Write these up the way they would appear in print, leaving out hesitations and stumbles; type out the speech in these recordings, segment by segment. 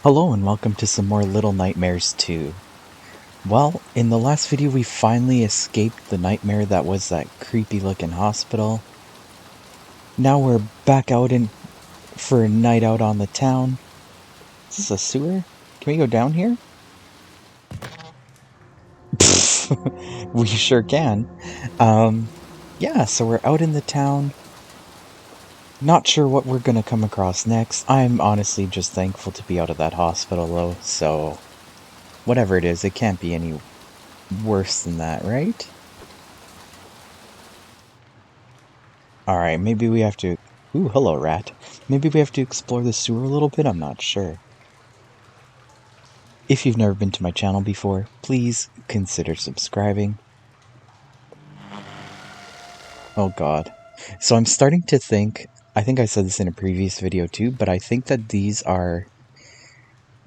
Hello and welcome to some more Little Nightmares 2. Well, in the last video we finally escaped the nightmare that was that creepy looking hospital. Now we're back out for a night out on the town. Is this a sewer? Can we go down here? We sure can. Yeah, so we're out in the town. Not sure what we're gonna come across next. I'm honestly just thankful to be out of that hospital though, so whatever it is, it can't be any worse than that, right? Alright, maybe we have to... Ooh, hello, rat. Maybe we have to explore the sewer a little bit? I'm not sure. If you've never been to my channel before, please consider subscribing. Oh god. So I'm starting to think... I think I said this in a previous video too, but I think that these are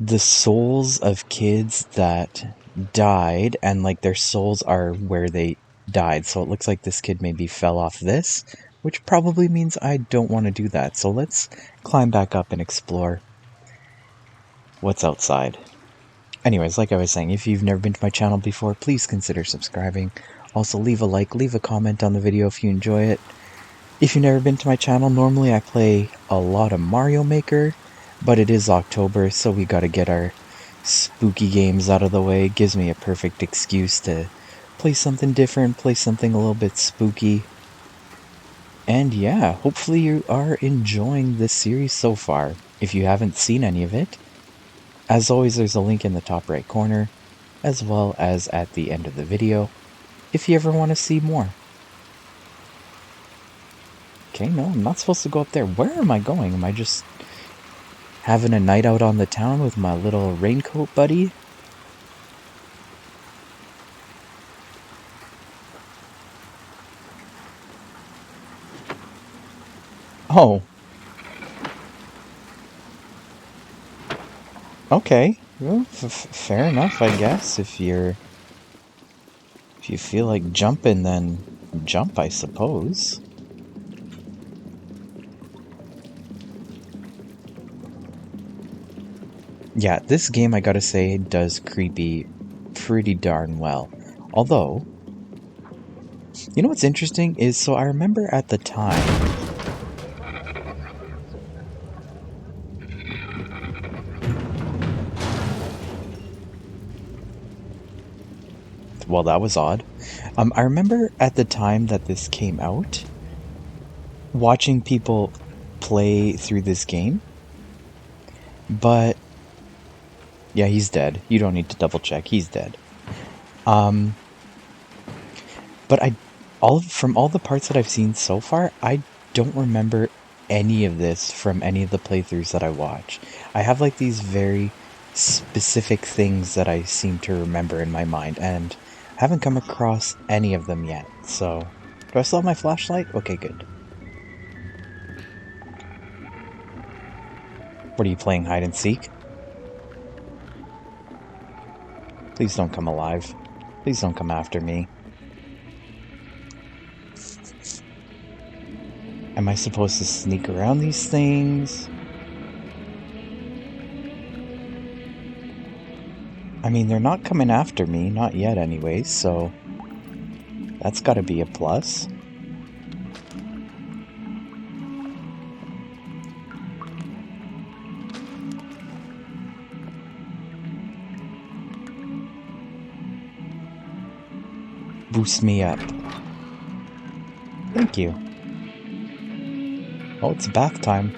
the souls of kids that died, and like their souls are where they died. So it looks like this kid maybe fell off this, which probably means I don't want to do that. So let's climb back up and explore what's outside. Anyways, like I was saying, if you've never been to my channel before, please consider subscribing. Also, leave a like, leave a comment on the video if you enjoy it. If you've never been to my channel, normally I play a lot of Mario Maker, but it is October, so we gotta get our spooky games out of the way. It gives me a perfect excuse to play something different, play something a little bit spooky. And yeah, hopefully you are enjoying this series so far. If you haven't seen any of it, as always there's a link in the top right corner, as well as at the end of the video, if you ever want to see more. Okay, no, I'm not supposed to go up there. Where am I going? Am I just having a night out on the town with my little raincoat buddy? Oh. Okay. Well, fair enough, I guess. If you feel like jumping, then jump, I suppose. Yeah, this game, I gotta say, does creepy pretty darn well. Although, you know what's interesting is, so I remember at the time... Well, that was odd. I remember at the time that this came out, watching people play through this game, but... Yeah, he's dead. You don't need to double check. He's dead. But from all the parts that I've seen so far, I don't remember any of this from any of the playthroughs that I watch. I have like these very specific things that I seem to remember in my mind, and haven't come across any of them yet. So, do I still have my flashlight? Okay, good. What are you playing, hide and seek? Please don't come alive. Please don't come after me. Am I supposed to sneak around these things? I mean, they're not coming after me, not yet anyways, so that's gotta be a plus. Boost me up. Thank you. Oh, it's bath time.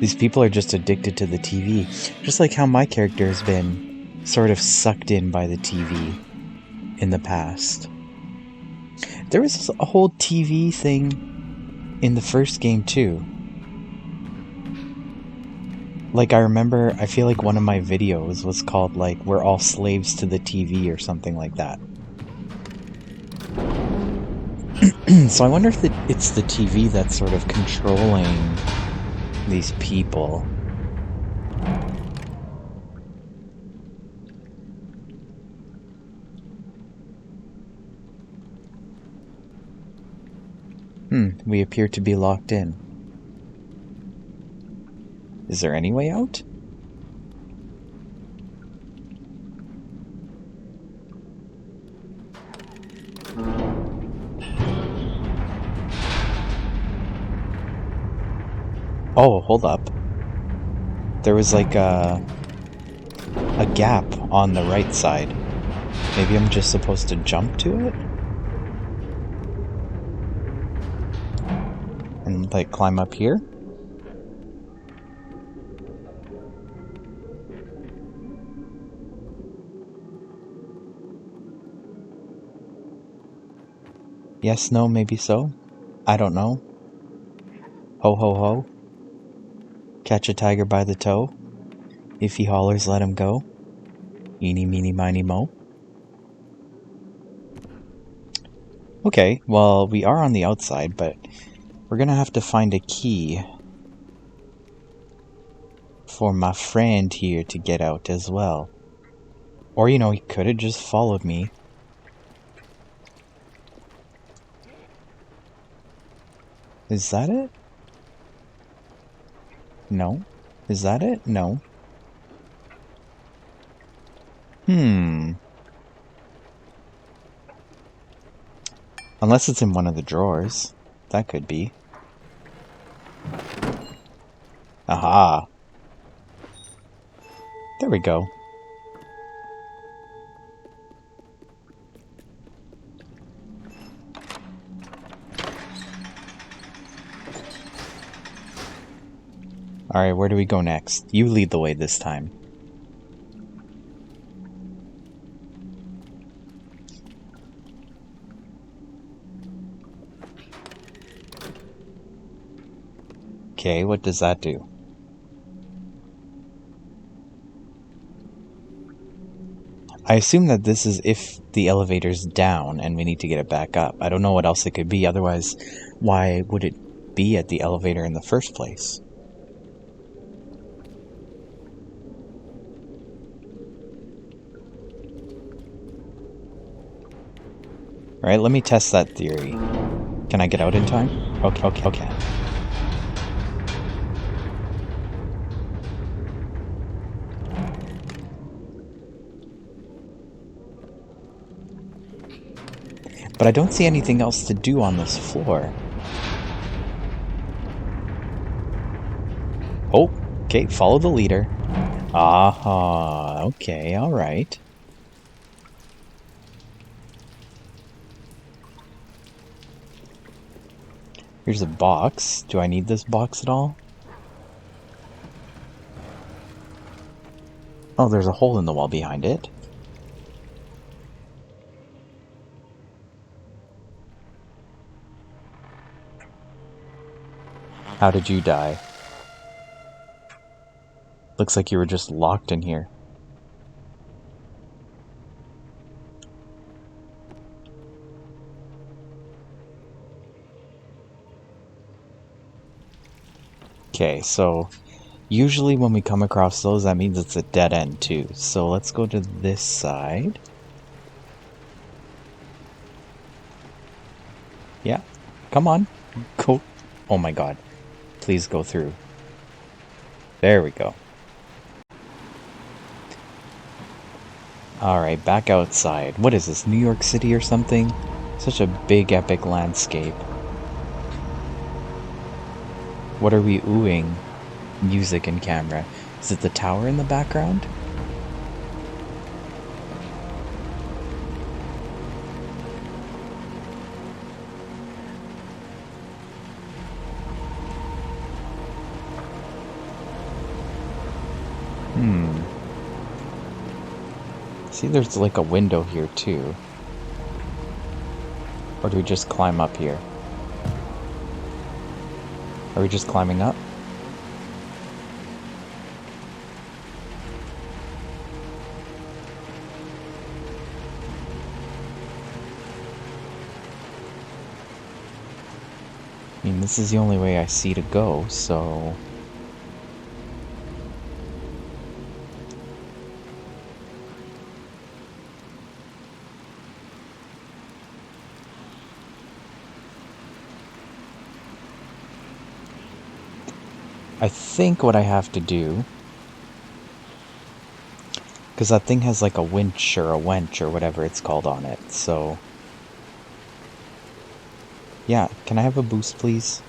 These people are just addicted to the TV. Just like how my character has been sort of sucked in by the TV in the past. There was a whole TV thing in the first game too. Like, I remember, I feel like one of my videos was called, like, We're All Slaves to the TV or something like that. So I wonder if it's the TV that's sort of controlling these people. We appear to be locked in. Is there any way out? Oh, hold up. There was like a gap on the right side. Maybe I'm just supposed to jump to it? And like climb up here? Yes, no, maybe so. I don't know. Ho ho ho. Catch a tiger by the toe. If he hollers, let him go. Eeny, meeny, miny, mo. Okay, well, we are on the outside, but we're gonna have to find a key for my friend here to get out as well. Or, you know, he could have just followed me. Is that it? No. Is that it? No. Unless it's in one of the drawers. That could be. Aha. There we go. Alright, where do we go next? You lead the way this time. Okay, what does that do? I assume that this is if the elevator's down and we need to get it back up. I don't know what else it could be, otherwise why would it be at the elevator in the first place? Alright, let me test that theory. Can I get out in time? Okay. But I don't see anything else to do on this floor. Oh, okay, follow the leader. Aha, okay, alright. Here's a box. Do I need this box at all? Oh, there's a hole in the wall behind it. How did you die? Looks like you were just locked in here. Okay, so usually when we come across those, that means it's a dead end too. So let's go to this side. Yeah, come on. Go. Oh my god. Please go through. There we go. Alright, back outside. What is this, New York City or something? Such a big, epic landscape. What are we oohing? Music and camera. Is it the tower in the background? See, there's like a window here too. Or do we just climb up here? Are we just climbing up? I mean, this is the only way I see to go, so... I think what I have to do, because that thing has like a winch or a wench or whatever it's called on it, so... Yeah, can I have a boost, please?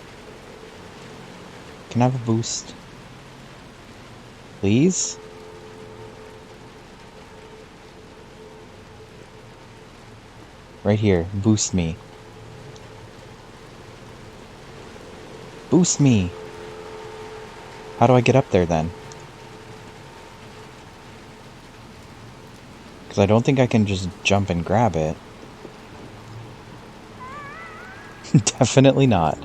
Can I have a boost? Please? Right here, boost me. Boost me! How do I get up there then? Because I don't think I can just jump and grab it. Definitely not.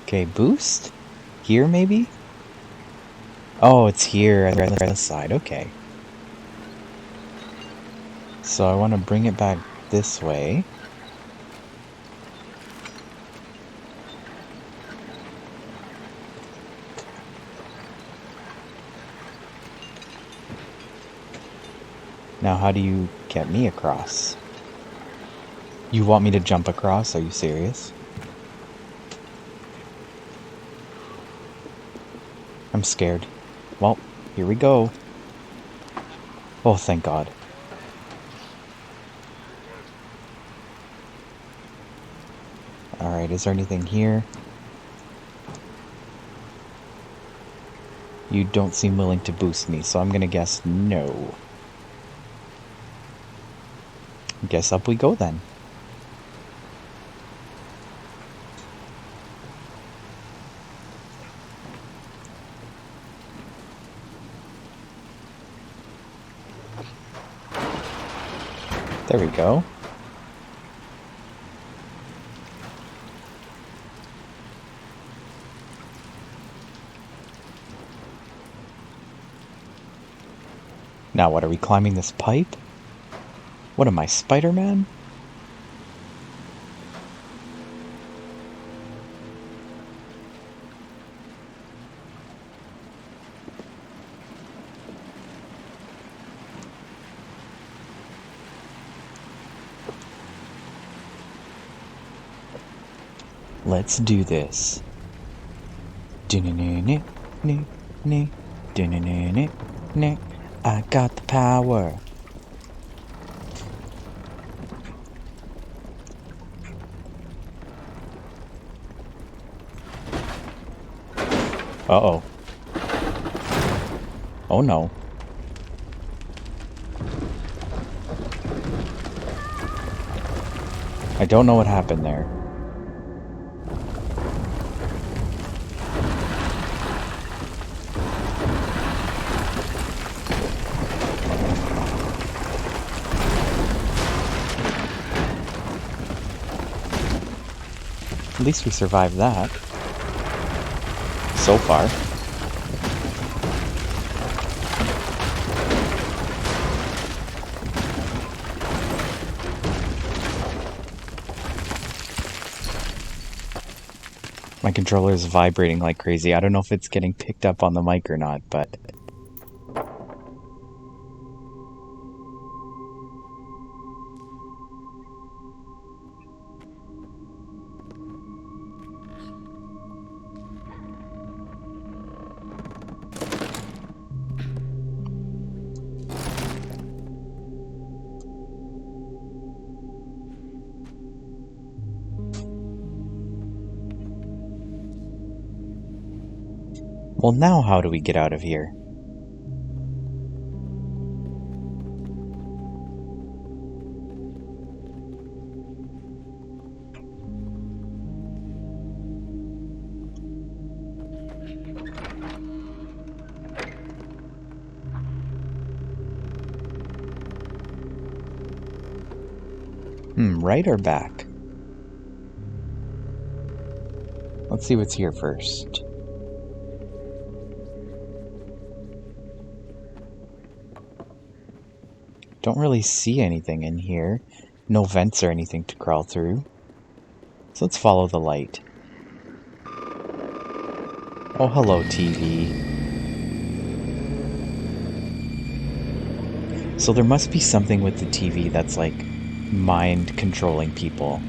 Okay, boost? Here, maybe? Oh, it's here on the side. Okay. So I want to bring it back this way. Now, how do you get me across? You want me to jump across? Are you serious? I'm scared. Well, here we go. Oh, thank God. Alright, is there anything here? You don't seem willing to boost me, so I'm gonna guess no. Guess up we go then. There we go. Now what, are we climbing this pipe? What am I, Spider-Man? Let's do this. I got the power. Uh-oh. Oh no. I don't know what happened there. At least we survived that. So far. My controller is vibrating like crazy. I don't know if it's getting picked up on the mic or not, but... Well, now how do we get out of here? Right or back? Let's see what's here first. Don't really see anything in here. No vents or anything to crawl through. So let's follow the light. Oh, hello, TV. So there must be something with the TV that's like mind controlling people.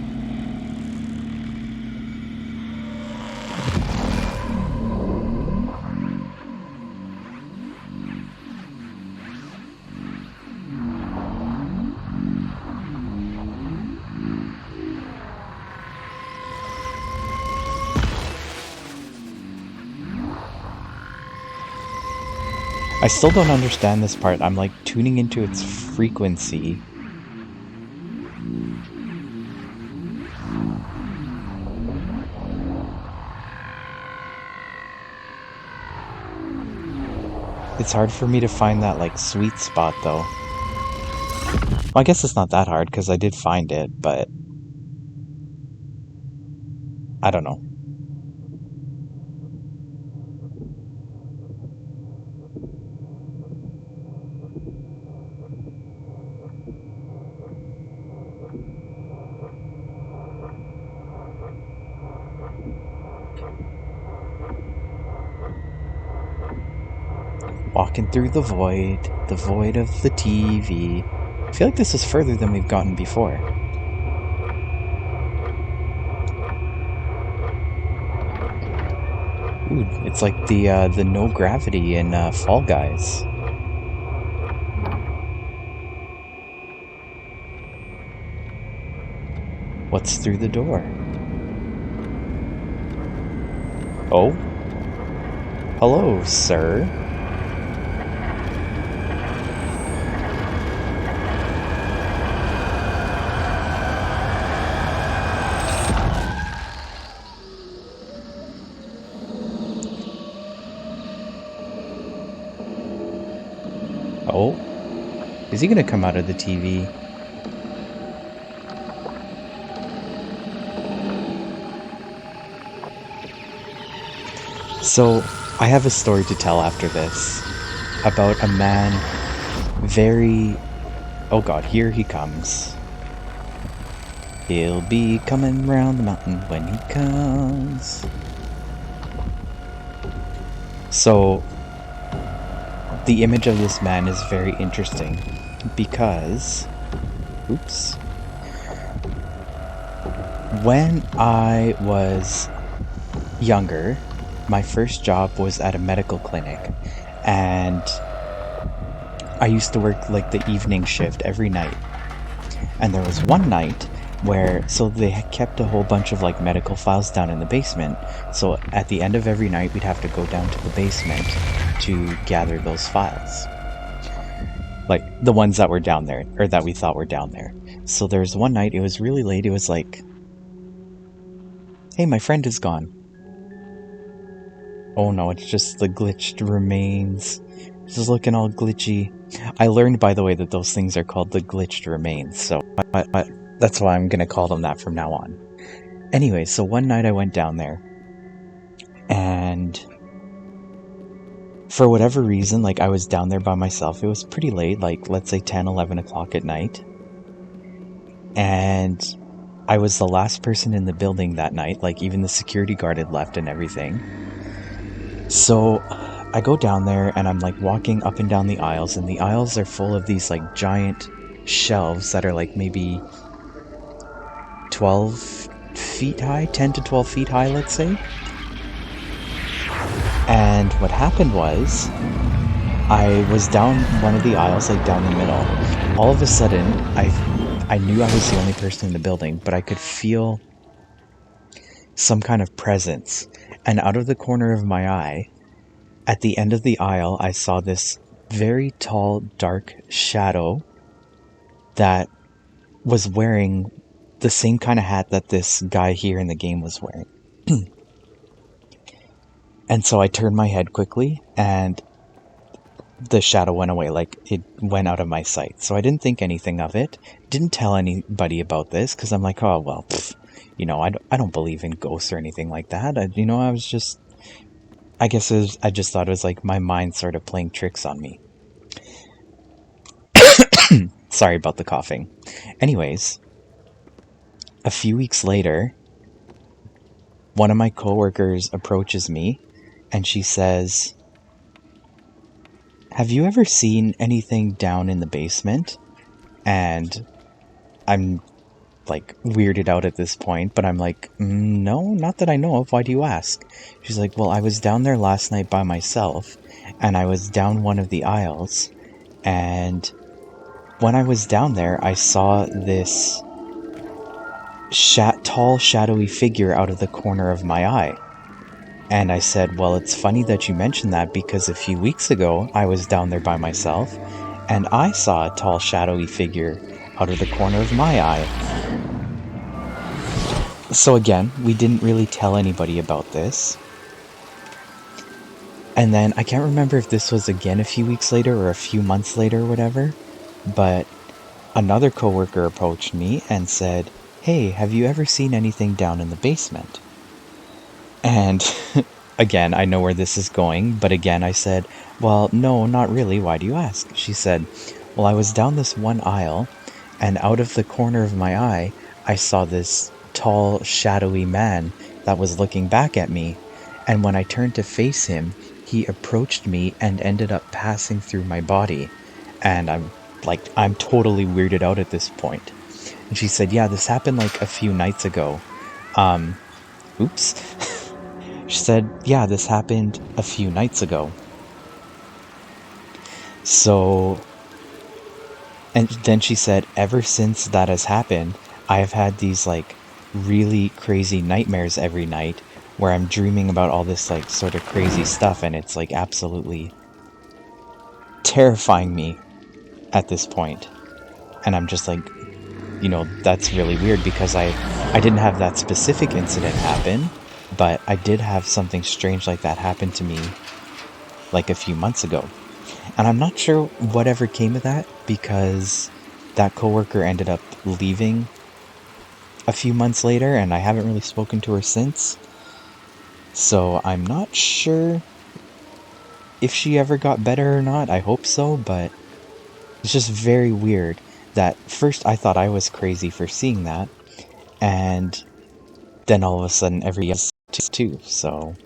I still don't understand this part. I'm like tuning into its frequency. It's hard for me to find that like sweet spot though. Well, I guess it's not that hard because I did find it, but I don't know. Walking through the void of the TV. I feel like this is further than we've gotten before. Ooh, it's like the no gravity in Fall Guys. What's through the door? Oh? Hello, sir. Oh? Is he gonna come out of the TV? So, I have a story to tell after this about a man very... Oh god, here he comes. He'll be coming round the mountain when he comes. So, the image of this man is very interesting because... Oops. When I was younger, my first job was at a medical clinic, and I used to work like the evening shift every night. And there was one night where, so they had kept a whole bunch of like medical files down in the basement. So at the end of every night, we'd have to go down to the basement to gather those files. Like the ones that were down there, or that we thought were down there. So there was one night, it was really late, it was like, hey, my friend is gone. Oh no, it's just the glitched remains. It's just looking all glitchy. I learned, by the way, that those things are called the glitched remains, so that's why I'm gonna call them that from now on. Anyway, so one night I went down there, and for whatever reason, like I was down there by myself. It was pretty late, like let's say 10, 11 o'clock at night. And I was the last person in the building that night, like even the security guard had left and everything. So I go down there and I'm like walking up and down the aisles, and the aisles are full of these like giant shelves that are like maybe 12 feet high, 10 to 12 feet high, let's say. And what happened was, I was down one of the aisles, like down the middle. All of a sudden, I knew I was the only person in the building, but I could feel some kind of presence. And out of the corner of my eye, at the end of the aisle, I saw this very tall, dark shadow that was wearing the same kind of hat that this guy here in the game was wearing. And so I turned my head quickly, and the shadow went away, like it went out of my sight. So I didn't think anything of it. Didn't tell anybody about this, because I'm like, oh, well, you know, I don't believe in ghosts or anything like that. I was just... I guess I just thought it was like my mind sort of playing tricks on me. Sorry about the coughing. Anyways, a few weeks later, one of my coworkers approaches me, and she says, have you ever seen anything down in the basement? And I'm like weirded out at this point, but I'm like, no, not that I know of. Why do you ask? She's like, well, I was down there last night by myself, and I was down one of the aisles, and when I was down there, I saw this tall, shadowy figure out of the corner of my eye. And I said, well, it's funny that you mentioned that because a few weeks ago, I was down there by myself, and I saw a tall, shadowy figure out of the corner of my eye. So again, we didn't really tell anybody about this. And then I can't remember if this was again a few weeks later or a few months later or whatever, but another coworker approached me and said, hey, have you ever seen anything down in the basement? And again, I know where this is going, but again I said, well, no, not really, why do you ask? She said, well, I was down this one aisle, and out of the corner of my eye, I saw this tall, shadowy man that was looking back at me, and when I turned to face him, he approached me and ended up passing through my body, and I'm totally weirded out at this point. And she said, yeah, this happened like a few nights ago. Oops. She said, yeah, this happened a few nights ago. So, and then she said, ever since that has happened, I have had these like really crazy nightmares every night where I'm dreaming about all this like sort of crazy stuff, and it's like absolutely terrifying me at this point. And I'm just like, that's really weird because I didn't have that specific incident happen, but I did have something strange like that happen to me like a few months ago. And I'm not sure whatever came of that because that coworker ended up leaving a few months later and I haven't really spoken to her since. So I'm not sure if she ever got better or not. I hope so, but it's just very weird that first I thought I was crazy for seeing that, and then all of a sudden everybody else too, so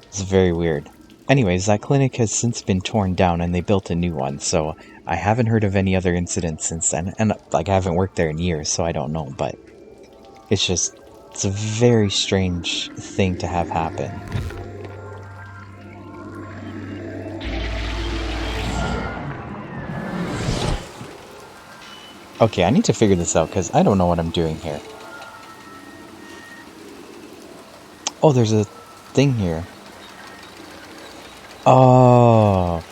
it's very weird. Anyways, that clinic has since been torn down and they built a new one, so I haven't heard of any other incidents since then, and like I haven't worked there in years, so I don't know, but it's a very strange thing to have happen. Okay, I need to figure this out because I don't know what I'm doing here. Oh, there's a thing here. Oh.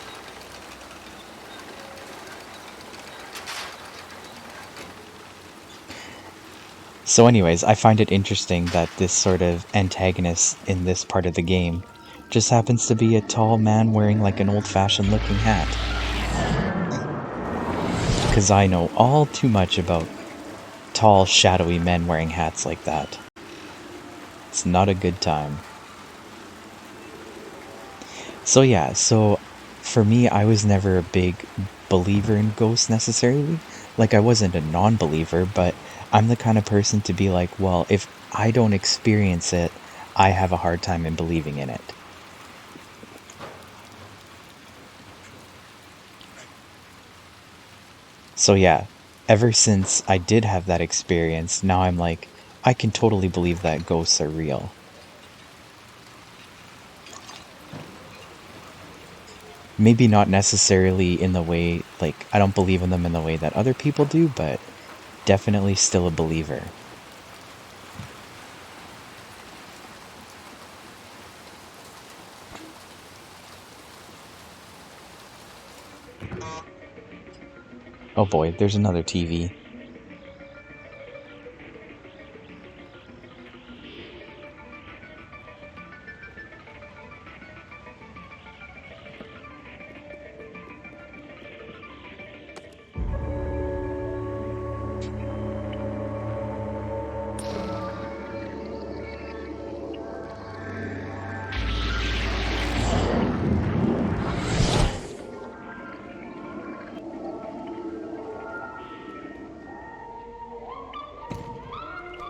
So anyways, I find it interesting that this sort of antagonist in this part of the game just happens to be a tall man wearing like an old-fashioned looking hat. Because I know all too much about tall, shadowy men wearing hats like that. It's not a good time. So yeah, so for me, I was never a big believer in ghosts necessarily. Like, I wasn't a non-believer, but I'm the kind of person to be like, well, if I don't experience it, I have a hard time in believing in it. So yeah, ever since I did have that experience, now I'm like, I can totally believe that ghosts are real. Maybe not necessarily in the way, like, I don't believe in them in the way that other people do, but definitely still a believer. Oh boy, there's another TV.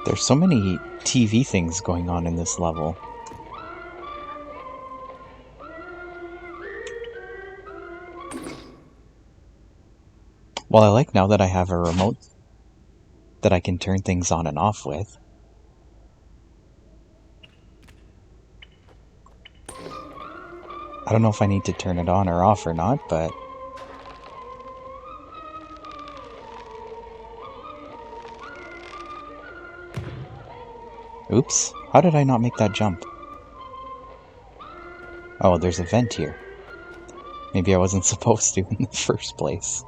There's so many TV things going on in this level. Well, I like now that I have a remote that I can turn things on and off with. I don't know if I need to turn it on or off or not, but... Oops, how did I not make that jump? Oh, there's a vent here. Maybe I wasn't supposed to in the first place.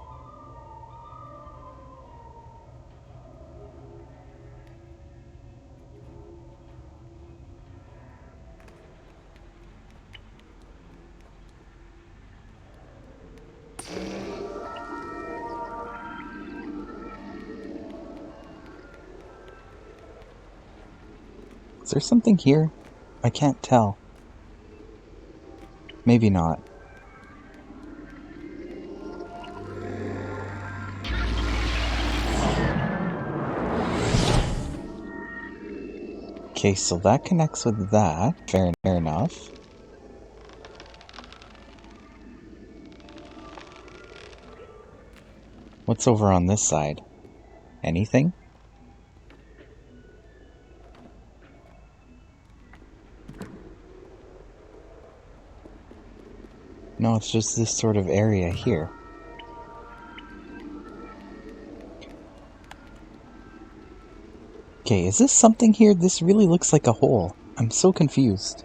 Is there something here? I can't tell. Maybe not. Okay, so that connects with that. Fair enough. What's over on this side? Anything? No, it's just this sort of area here. Okay, is this something here? This really looks like a hole. I'm so confused.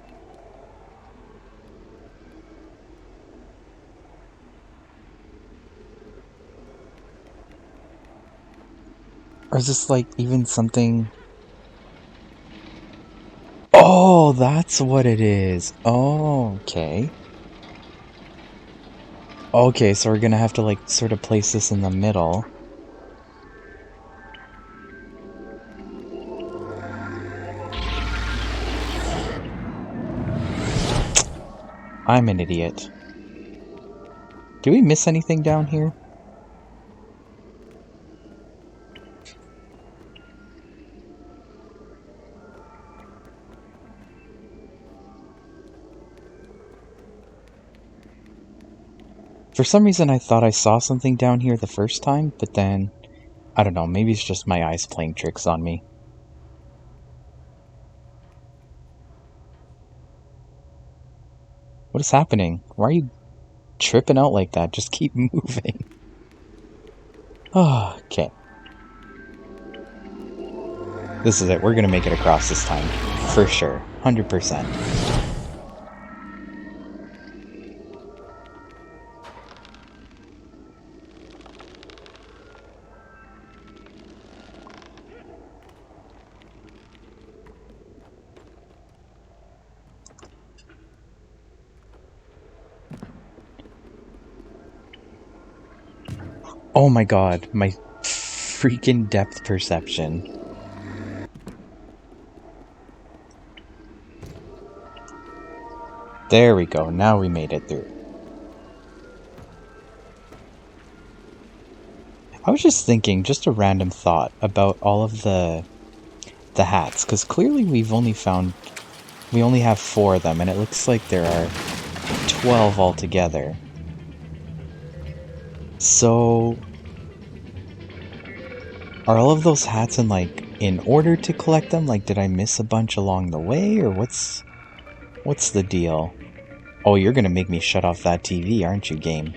Or is this like even something... Oh, that's what it is. Oh, okay. Okay, so we're gonna have to like sort of place this in the middle. I'm an idiot. Do we miss anything down here? For some reason I thought I saw something down here the first time, but then, I don't know, maybe it's just my eyes playing tricks on me. What is happening? Why are you tripping out like that? Just keep moving. Oh, okay. This is it. We're gonna make it across this time. For sure. 100%. Oh my god, my freaking depth perception. There we go, now we made it through. I was just thinking, just a random thought, about all of the hats, because clearly we only have 4 of them, and it looks like there are 12 altogether. So, are all of those hats in order to collect them? Like, did I miss a bunch along the way, or what's the deal? Oh, you're gonna make me shut off that TV, aren't you, game?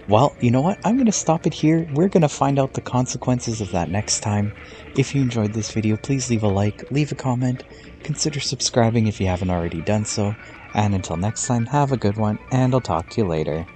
Well, you know what? I'm gonna stop it here. We're gonna find out the consequences of that next time. If you enjoyed this video, please leave a like, leave a comment, consider subscribing if you haven't already done so, and until next time, have a good one, and I'll talk to you later.